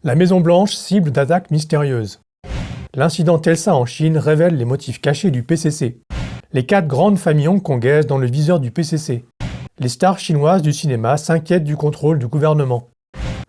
La Maison-Blanche cible d'attaques mystérieuses. L'incident Telsa en Chine révèle les motifs cachés du PCC. Les 4 grandes familles hongkongaises dans le viseur du PCC. Les stars chinoises du cinéma s'inquiètent du contrôle du gouvernement.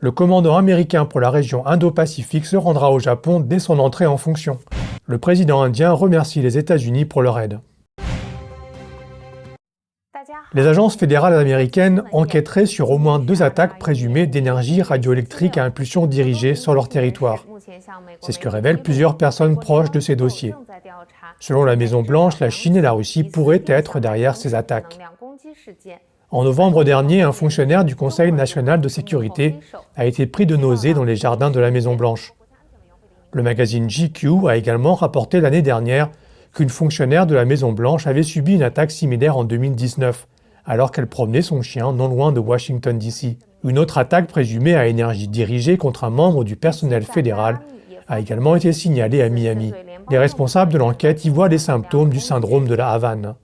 Le commandant américain pour la région Indo-Pacifique se rendra au Japon dès son entrée en fonction. Le président indien remercie les États-Unis pour leur aide. Les agences fédérales américaines enquêteraient sur au moins 2 attaques présumées d'énergie radioélectrique à impulsion dirigée sur leur territoire. C'est ce que révèlent plusieurs personnes proches de ces dossiers. Selon la Maison-Blanche, la Chine et la Russie pourraient être derrière ces attaques. En novembre dernier, un fonctionnaire du Conseil national de sécurité a été pris de nausées dans les jardins de la Maison-Blanche. Le magazine GQ a également rapporté l'année dernière qu'une fonctionnaire de la Maison-Blanche avait subi une attaque similaire en 2019, alors qu'elle promenait son chien non loin de Washington, D.C. Une autre attaque présumée à énergie dirigée contre un membre du personnel fédéral a également été signalée à Miami. Les responsables de l'enquête y voient les symptômes du syndrome de la Havane.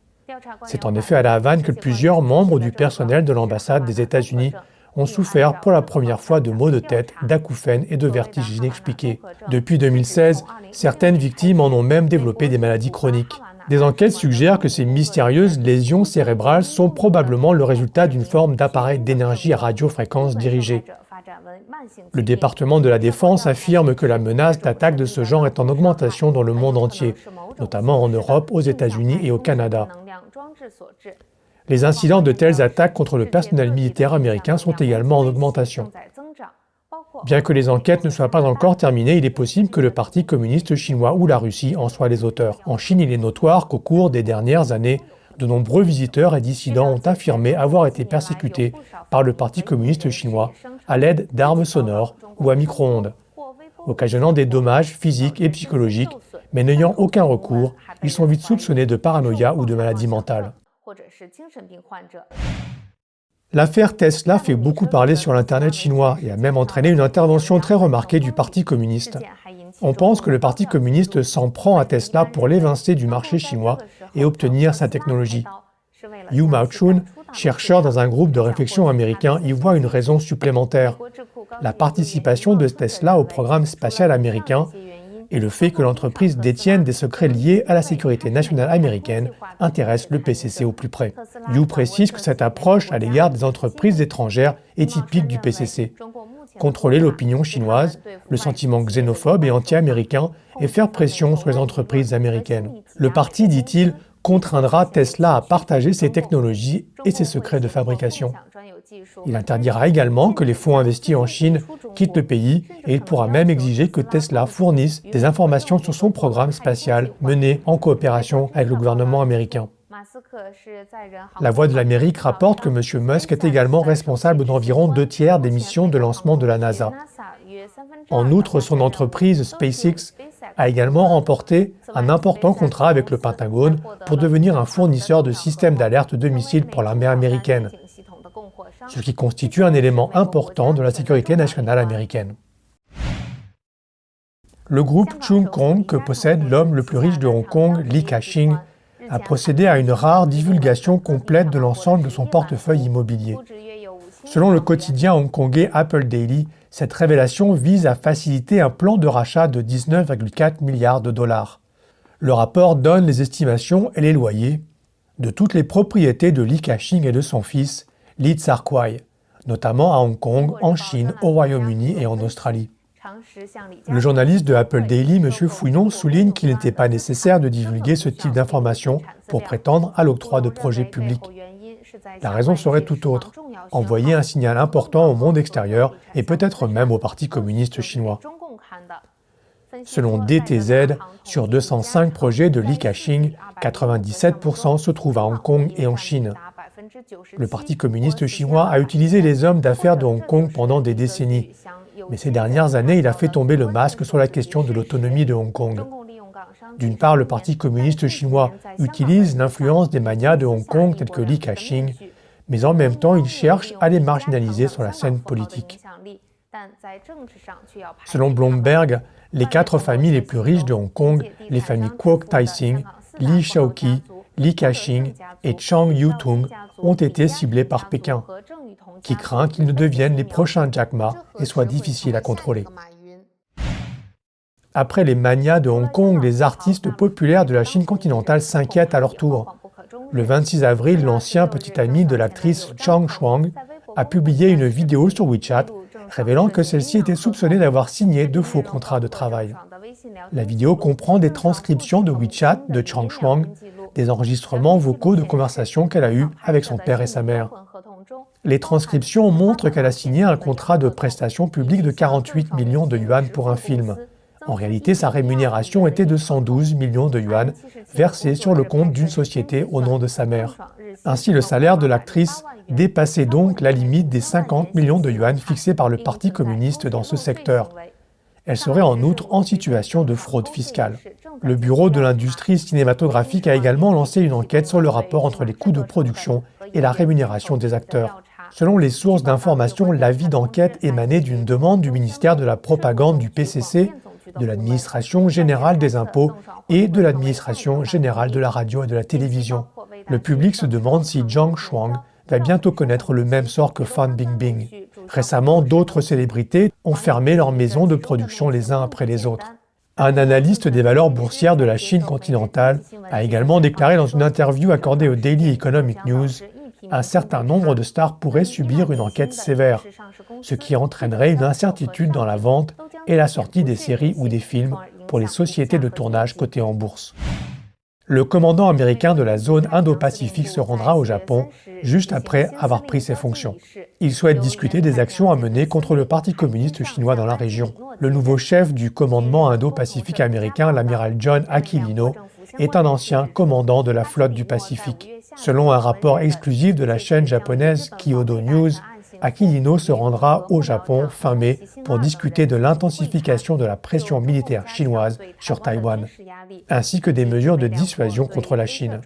C'est en effet à la Havane que plusieurs membres du personnel de l'ambassade des États-Unis ont souffert pour la première fois de maux de tête, d'acouphènes et de vertiges inexpliqués. Depuis 2016, certaines victimes en ont même développé des maladies chroniques. Des enquêtes suggèrent que ces mystérieuses lésions cérébrales sont probablement le résultat d'une forme d'appareil d'énergie à radiofréquence dirigée. Le département de la Défense affirme que la menace d'attaque de ce genre est en augmentation dans le monde entier, notamment en Europe, aux États-Unis et au Canada. Les incidents de telles attaques contre le personnel militaire américain sont également en augmentation. Bien que les enquêtes ne soient pas encore terminées, il est possible que le Parti communiste chinois ou la Russie en soient les auteurs. En Chine, il est notoire qu'au cours des dernières années, de nombreux visiteurs et dissidents ont affirmé avoir été persécutés par le Parti communiste chinois à l'aide d'armes sonores ou à micro-ondes, occasionnant des dommages physiques et psychologiques, mais n'ayant aucun recours, ils sont vite soupçonnés de paranoïa ou de maladie mentale. L'affaire Tesla fait beaucoup parler sur l'Internet chinois et a même entraîné une intervention très remarquée du Parti communiste. On pense que le Parti communiste s'en prend à Tesla pour l'évincer du marché chinois et obtenir sa technologie. Yu Mao-chun, chercheur dans un groupe de réflexion américain, y voit une raison supplémentaire. La participation de Tesla au programme spatial américain et le fait que l'entreprise détienne des secrets liés à la sécurité nationale américaine intéresse le PCC au plus près. Yu précise que cette approche à l'égard des entreprises étrangères est typique du PCC. Contrôler l'opinion chinoise, le sentiment xénophobe et anti-américain et faire pression sur les entreprises américaines. Le parti, dit-il, contraindra Tesla à partager ses technologies et ses secrets de fabrication. Il interdira également que les fonds investis en Chine quittent le pays et il pourra même exiger que Tesla fournisse des informations sur son programme spatial mené en coopération avec le gouvernement américain. La Voix de l'Amérique rapporte que M. Musk est également responsable d'environ 2/3 des missions de lancement de la NASA. En outre, son entreprise SpaceX a également remporté un important contrat avec le Pentagone pour devenir un fournisseur de systèmes d'alerte de missiles pour l'armée américaine, ce qui constitue un élément important de la sécurité nationale américaine. Le groupe Chung Kong, que possède l'homme le plus riche de Hong Kong, Li Ka-shing, a procédé à une rare divulgation complète de l'ensemble de son portefeuille immobilier. Selon le quotidien hongkongais Apple Daily, cette révélation vise à faciliter un plan de rachat de 19,4 milliards de dollars. Le rapport donne les estimations et les loyers de toutes les propriétés de Li Ka-shing et de son fils, Lee Tsar-Kwai, notamment à Hong Kong, en Chine, au Royaume-Uni et en Australie. Le journaliste de Apple Daily, M. Fouillon, souligne qu'il n'était pas nécessaire de divulguer ce type d'informations pour prétendre à l'octroi de projets publics. La raison serait tout autre, envoyer un signal important au monde extérieur et peut-être même au Parti communiste chinois. Selon DTZ, sur 205 projets de Li Ka-shing, 97% se trouvent à Hong Kong et en Chine. Le Parti communiste chinois a utilisé les hommes d'affaires de Hong Kong pendant des décennies, mais ces dernières années, il a fait tomber le masque sur la question de l'autonomie de Hong Kong. D'une part, le Parti communiste chinois utilise l'influence des magnats de Hong Kong tels que Li Ka-shing, mais en même temps, il cherche à les marginaliser sur la scène politique. Selon Bloomberg, les 4 familles les plus riches de Hong Kong, les familles Kwok Tai-sing, Li Shaoqi, Li Ka-shing et Chang Yu-tung, ont été ciblés par Pékin, qui craint qu'ils ne deviennent les prochains Jack Ma et soient difficiles à contrôler. Après les manias de Hong Kong, les artistes populaires de la Chine continentale s'inquiètent à leur tour. Le 26 avril, l'ancien petit ami de l'actrice Zhang Shuang a publié une vidéo sur WeChat révélant que celle-ci était soupçonnée d'avoir signé de faux contrats de travail. La vidéo comprend des transcriptions de WeChat de Zhang Shuang, des enregistrements vocaux de conversations qu'elle a eus avec son père et sa mère. Les transcriptions montrent qu'elle a signé un contrat de prestation publique de 48 millions de yuan pour un film. En réalité, sa rémunération était de 112 millions de yuan, versés sur le compte d'une société au nom de sa mère. Ainsi, le salaire de l'actrice dépassait donc la limite des 50 millions de yuan fixée par le Parti communiste dans ce secteur. Elle serait en outre en situation de fraude fiscale. Le Bureau de l'industrie cinématographique a également lancé une enquête sur le rapport entre les coûts de production et la rémunération des acteurs. Selon les sources d'information, l'avis d'enquête émanait d'une demande du ministère de la Propagande du PCC, de l'Administration générale des impôts et de l'Administration générale de la radio et de la télévision. Le public se demande si Zhang Shuang va bientôt connaître le même sort que Fan Bingbing. Récemment, d'autres célébrités ont fermé leurs maisons de production les uns après les autres. Un analyste des valeurs boursières de la Chine continentale a également déclaré dans une interview accordée au Daily Economic News un certain nombre de stars pourraient subir une enquête sévère, ce qui entraînerait une incertitude dans la vente et la sortie des séries ou des films pour les sociétés de tournage cotées en bourse. Le commandant américain de la zone Indo-Pacifique se rendra au Japon juste après avoir pris ses fonctions. Il souhaite discuter des actions à mener contre le Parti communiste chinois dans la région. Le nouveau chef du commandement Indo-Pacifique américain, l'amiral John Aquilino, est un ancien commandant de la flotte du Pacifique. Selon un rapport exclusif de la chaîne japonaise Kyodo News, Aquilino se rendra au Japon fin mai pour discuter de l'intensification de la pression militaire chinoise sur Taïwan, ainsi que des mesures de dissuasion contre la Chine.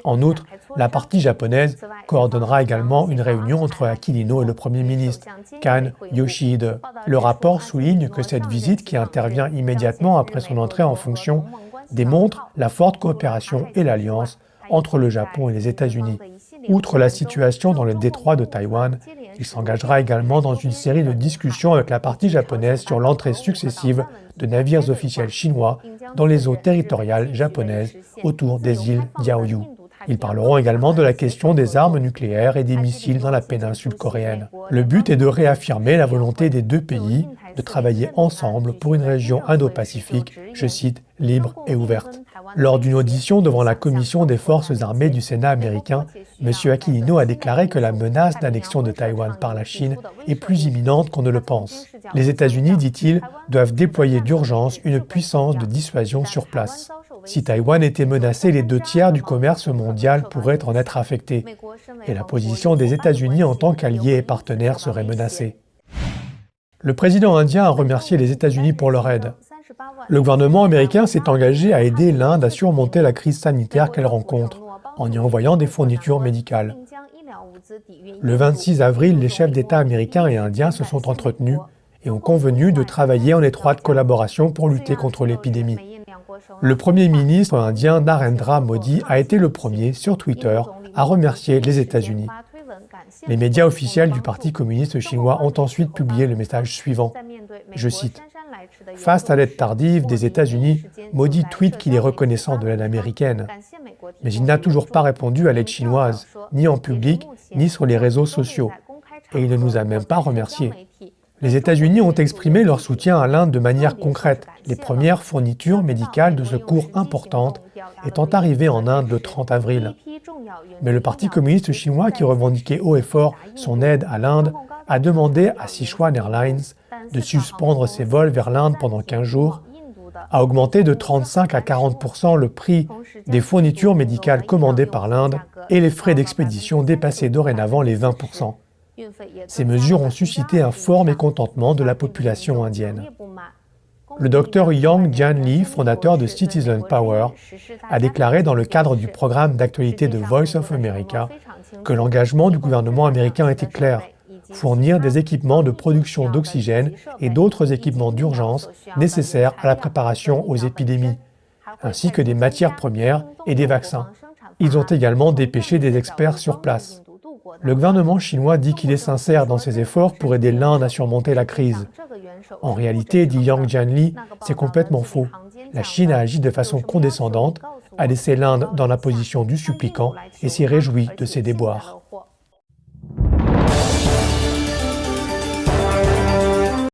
En outre, la partie japonaise coordonnera également une réunion entre Aquilino et le Premier ministre, Kan Yoshihide. Le rapport souligne que cette visite, qui intervient immédiatement après son entrée en fonction, démontre la forte coopération et l'alliance entre le Japon et les États-Unis. Outre la situation dans le détroit de Taïwan, il s'engagera également dans une série de discussions avec la partie japonaise sur l'entrée successive de navires officiels chinois dans les eaux territoriales japonaises autour des îles Diaoyu. Ils parleront également de la question des armes nucléaires et des missiles dans la péninsule coréenne. Le but est de réaffirmer la volonté des deux pays de travailler ensemble pour une région Indo-Pacifique, je cite, libre et ouverte. Lors d'une audition devant la Commission des forces armées du Sénat américain, M. Aquilino a déclaré que la menace d'annexion de Taïwan par la Chine est plus imminente qu'on ne le pense. Les États-Unis, dit-il, doivent déployer d'urgence une puissance de dissuasion sur place. Si Taïwan était menacé, les 2/3 du commerce mondial pourraient en être affectés, et la position des États-Unis en tant qu'alliés et partenaires serait menacée. Le président indien a remercié les États-Unis pour leur aide. Le gouvernement américain s'est engagé à aider l'Inde à surmonter la crise sanitaire qu'elle rencontre, en y envoyant des fournitures médicales. Le 26 avril, les chefs d'État américains et indiens se sont entretenus et ont convenu de travailler en étroite collaboration pour lutter contre l'épidémie. Le Premier ministre indien Narendra Modi a été le premier, sur Twitter, à remercier les États-Unis. Les médias officiels du Parti communiste chinois ont ensuite publié le message suivant. Je cite. « Face à l'aide tardive des États-Unis, Modi tweet qu'il est reconnaissant de l'aide américaine. Mais il n'a toujours pas répondu à l'aide chinoise, ni en public, ni sur les réseaux sociaux. Et il ne nous a même pas remerciés. » Les États-Unis ont exprimé leur soutien à l'Inde de manière concrète, les premières fournitures médicales de secours importantes étant arrivées en Inde le 30 avril. Mais le Parti communiste chinois, qui revendiquait haut et fort son aide à l'Inde, a demandé à Sichuan Airlines de suspendre ses vols vers l'Inde pendant 15 jours, a augmenté de 35 à 40% le prix des fournitures médicales commandées par l'Inde et les frais d'expédition dépassaient dorénavant les 20%. Ces mesures ont suscité un fort mécontentement de la population indienne. Le docteur Yang Jianli, fondateur de Citizen Power, a déclaré dans le cadre du programme d'actualité de Voice of America que l'engagement du gouvernement américain était clair, fournir des équipements de production d'oxygène et d'autres équipements d'urgence nécessaires à la préparation aux épidémies, ainsi que des matières premières et des vaccins. Ils ont également dépêché des experts sur place. Le gouvernement chinois dit qu'il est sincère dans ses efforts pour aider l'Inde à surmonter la crise. En réalité, dit Yang Jianli, c'est complètement faux. La Chine a agi de façon condescendante, a laissé l'Inde dans la position du supplicant et s'est réjouie de ses déboires.